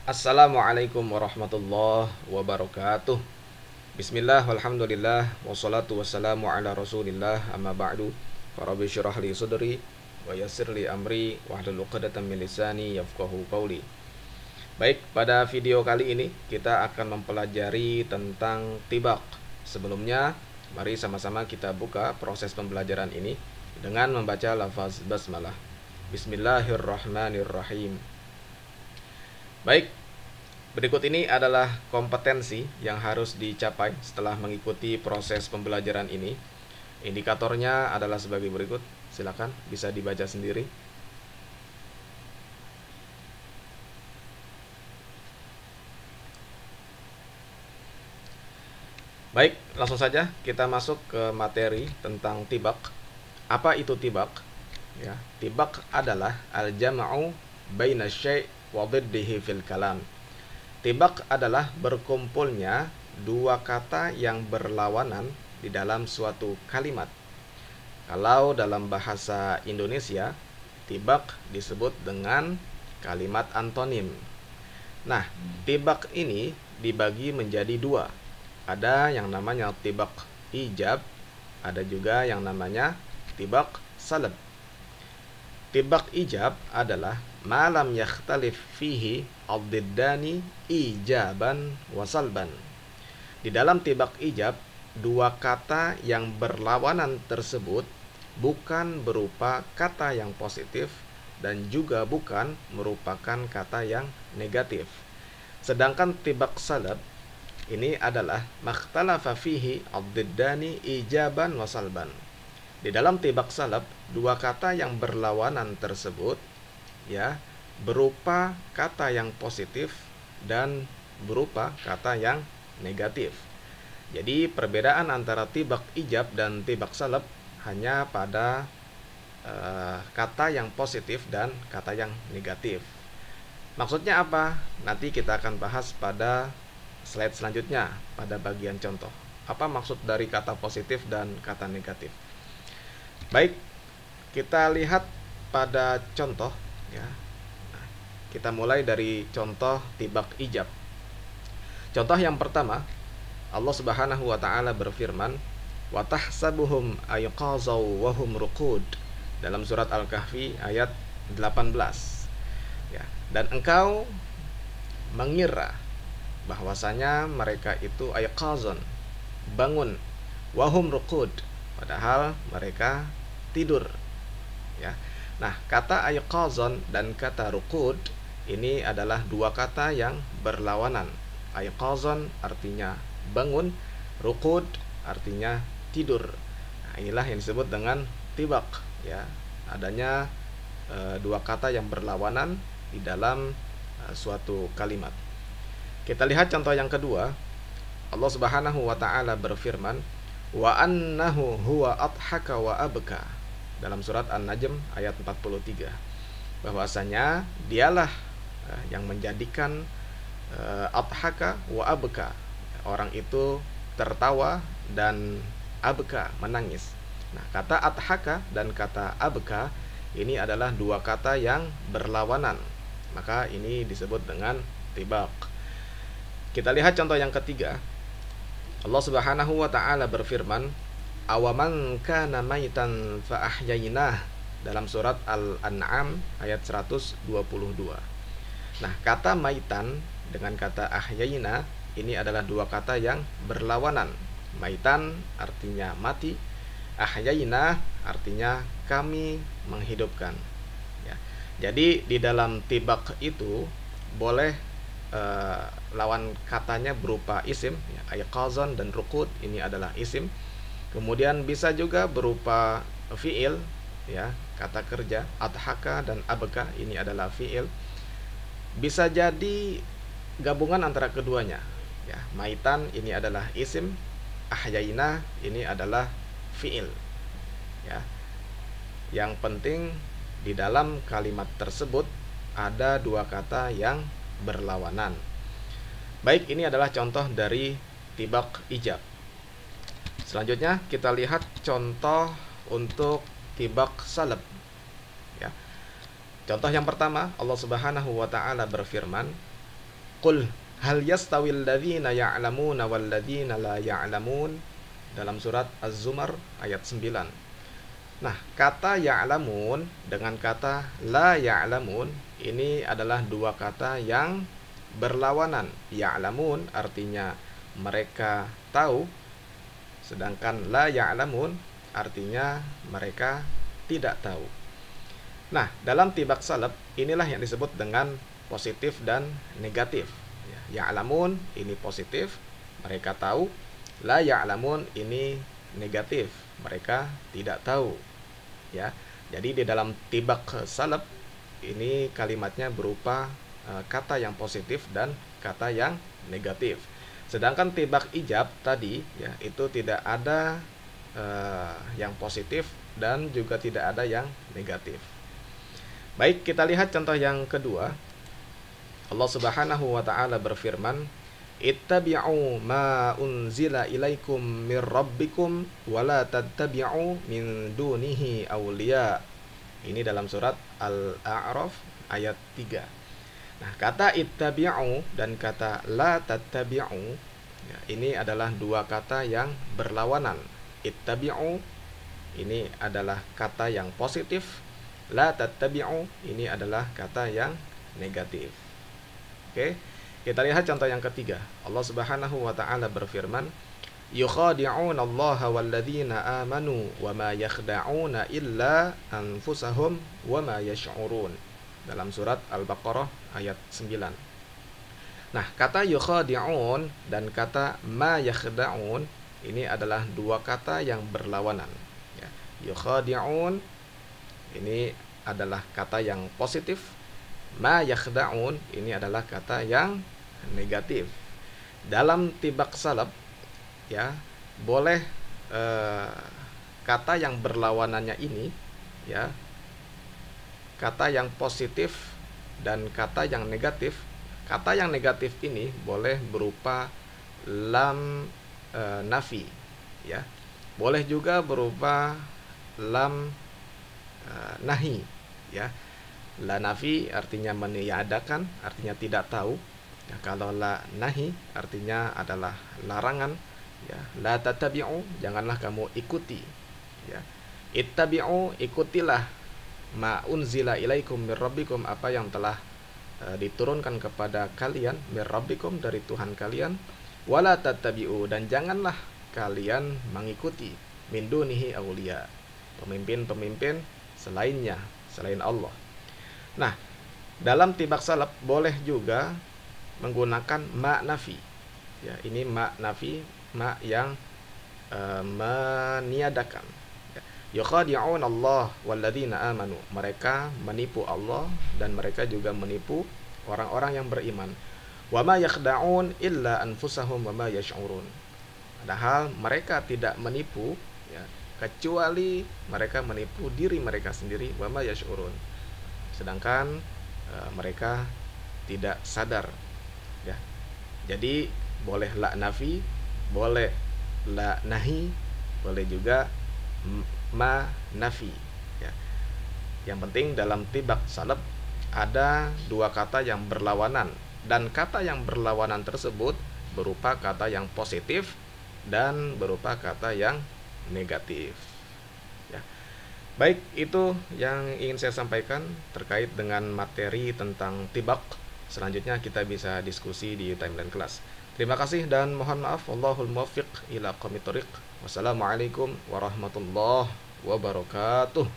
Assalamualaikum warahmatullahi wabarakatuh. Bismillah, walhamdulillah, wassalatu wassalamu ala rasulillah, amma ba'du. Rabbi syrah li sadri wa yassir li amri wahlul 'uqdatam min lisani yafqahu qawli. Baik, pada video kali ini kita akan mempelajari tentang tibaq. Sebelumnya, mari sama-sama kita buka proses pembelajaran ini dengan membaca lafaz basmalah. Bismillahirrahmanirrahim. Baik, berikut ini adalah kompetensi yang harus dicapai setelah mengikuti proses pembelajaran ini. Indikatornya adalah sebagai berikut. Silakan bisa dibaca sendiri. Baik, langsung saja kita masuk ke materi tentang tibaq. Apa itu tibaq? Ya, tibaq adalah al-jam'u baina syai' wa dhiddihi fil kalam. Tibaq adalah berkumpulnya dua kata yang berlawanan di dalam suatu kalimat. Kalau dalam bahasa Indonesia, tibaq disebut dengan kalimat antonim. Nah, tibaq ini dibagi menjadi dua. Ada yang namanya tibaq ijab, ada juga yang namanya tibaq salab. Tibaq ijab adalah malam yakhtalif fihi ad-diddani ijaban wa salban. Di dalam tibaq ijab, dua kata yang berlawanan tersebut bukan berupa kata yang positif dan juga bukan merupakan kata yang negatif. Sedangkan tibaq salab ini adalah makhtalafa fihi ad-diddani ijaban wa salban. Di dalam tibaq salab, dua kata yang berlawanan tersebut ya berupa kata yang positif dan berupa kata yang negatif. Jadi perbedaan antara tibaq ijab dan tibaq salab hanya pada kata yang positif dan kata yang negatif. Maksudnya apa? Nanti kita akan bahas pada slide selanjutnya pada bagian contoh. Apa maksud dari kata positif dan kata negatif? Baik, kita lihat pada contoh ya. Nah, kita mulai dari contoh tibaq ijab. Contoh yang pertama, Allah Subhanahu wa taala berfirman, "Wa tahsabuhum ayqazaw wa hum ruqud." Dalam surat Al-Kahfi ayat 18. Ya, dan engkau mengira bahwasanya mereka itu ayqazan, bangun, wa hum ruqud, padahal mereka tidur. Ya. Nah, kata ayqazan dan kata ruqud ini adalah dua kata yang berlawanan. Ayqazan artinya bangun, ruqud artinya tidur. Nah, inilah yang disebut dengan tibaq ya. Adanya dua kata yang berlawanan di dalam suatu kalimat. Kita lihat contoh yang kedua. Allah Subhanahu wa taala berfirman, "Wa annahu huwa adhaka wa abka." Dalam surat An-Najm ayat 43. Bahwasanya dialah yang menjadikan adhaka wa abka. Orang itu tertawa dan abka menangis. Nah, kata adhaka dan kata abka ini adalah dua kata yang berlawanan. Maka ini disebut dengan tibaq. Kita lihat contoh yang ketiga. Allah Subhanahu wa taala berfirman, "Awaman kana maitan fa ahyaynah." Dalam surat Al-An'am ayat 122. Nah, kata maitan dengan kata ahyayna ini adalah dua kata yang berlawanan. Maitan artinya mati, ahyayna artinya kami menghidupkan. Ya. Jadi di dalam tibaq itu boleh lawan katanya berupa isim ya, ayqazan dan ruqud ini adalah isim. Kemudian bisa juga berupa fiil ya, kata kerja adhaka dan abka ini adalah fiil. Bisa jadi gabungan antara keduanya ya. Maitan ini adalah isim, ahyayna ini adalah fiil ya. Yang penting di dalam kalimat tersebut ada dua kata yang berlawanan. Baik, ini adalah contoh dari tibaq ijab. Selanjutnya kita lihat contoh untuk tibaq salab ya. Contoh yang pertama, Allah Subhanahu wa taala berfirman, Qul hal yastawil ladzina ya'lamuna wal ladzina la ya'lamun, dalam surat Az-Zumar ayat 9. Nah, kata ya'lamun dengan kata la ya'lamun ini adalah dua kata yang berlawanan. Ya'lamun artinya mereka tahu, sedangkan la ya'lamun artinya mereka tidak tahu. Nah, dalam tibak salab inilah yang disebut dengan positif dan negatif. Ya'lamun ini positif, mereka tahu. La ya'lamun ini negatif, mereka tidak tahu. Ya. Jadi di dalam tibak salab ini kalimatnya berupa kata yang positif dan kata yang negatif. Sedangkan tibak ijab tadi ya itu tidak ada yang positif dan juga tidak ada yang negatif. Baik, kita lihat contoh yang kedua. Allah Subhanahu wa taala berfirman, "Ittabi'u ma unzila ilaikum mir rabbikum wa la tattabi'u min dunihi awliya." Ini dalam surat Al-A'raf ayat 3. Nah, kata ittabi'u dan kata la tattabi'u ya, ini adalah dua kata yang berlawanan. Ittabi'u ini adalah kata yang positif, la tattabi'u ini adalah kata yang negatif. Oke, kita lihat contoh yang ketiga. Allah Subhanahu wa taala berfirman, "Yukhadi'una Allah walladzina amanu wa ma yakhda'una illa anfusahum wa ma yash'urun." Dalam surat Al-Baqarah ayat 9. Nah, kata yukhadi'un dan kata ma yakhda'un ini adalah dua kata yang berlawanan. Ya, yukhadi'un ini adalah kata yang positif, ma yakhda'un ini adalah kata yang negatif. Dalam tibak salab ya boleh kata yang berlawanannya ini ya, kata yang positif dan kata yang negatif. Kata yang negatif ini boleh berupa lam nafi ya, boleh juga berupa lam nahi ya. La nafi artinya meniadakan, artinya tidak tahu ya. Kalau la nahi artinya adalah larangan ya. La tatabi'u, janganlah kamu ikuti ya. Ittabi'u, ikutilah ma unzila ilaikum mir rabbikum, apa yang telah diturunkan kepada kalian, mir rabbikum dari Tuhan kalian. Wala tattabi'u, dan janganlah kalian mengikuti min dunihi awliya, pemimpin-pemimpin selainnya, selain Allah. Nah, dalam tibak salaf boleh juga menggunakan ma nafi. Ya, ini ma nafi, ma yang meniadakan. Ya. Yukhadi'un Allah walladzina amanu. Mereka menipu Allah dan mereka juga menipu orang-orang yang beriman. Wa ma yakhda'un illa anfusahum wa ma yash'urun. Padahal mereka tidak menipu ya, kecuali mereka menipu diri mereka sendiri, wa ma yash'urun. Sedangkan mereka tidak sadar ya. Jadi boleh la nafi, boleh la nahi, boleh juga ma nafi ya. Yang penting dalam tibak salaf ada dua kata yang berlawanan, dan kata yang berlawanan tersebut berupa kata yang positif dan berupa kata yang negatif. Baik, itu yang ingin saya sampaikan terkait dengan materi tentang tibak. Selanjutnya kita bisa diskusi di timeline kelas. Terima kasih dan mohon maaf. Wallahul muwaffiq ila aqwamit thoriq. Wassalamualaikum warahmatullahi wabarakatuh.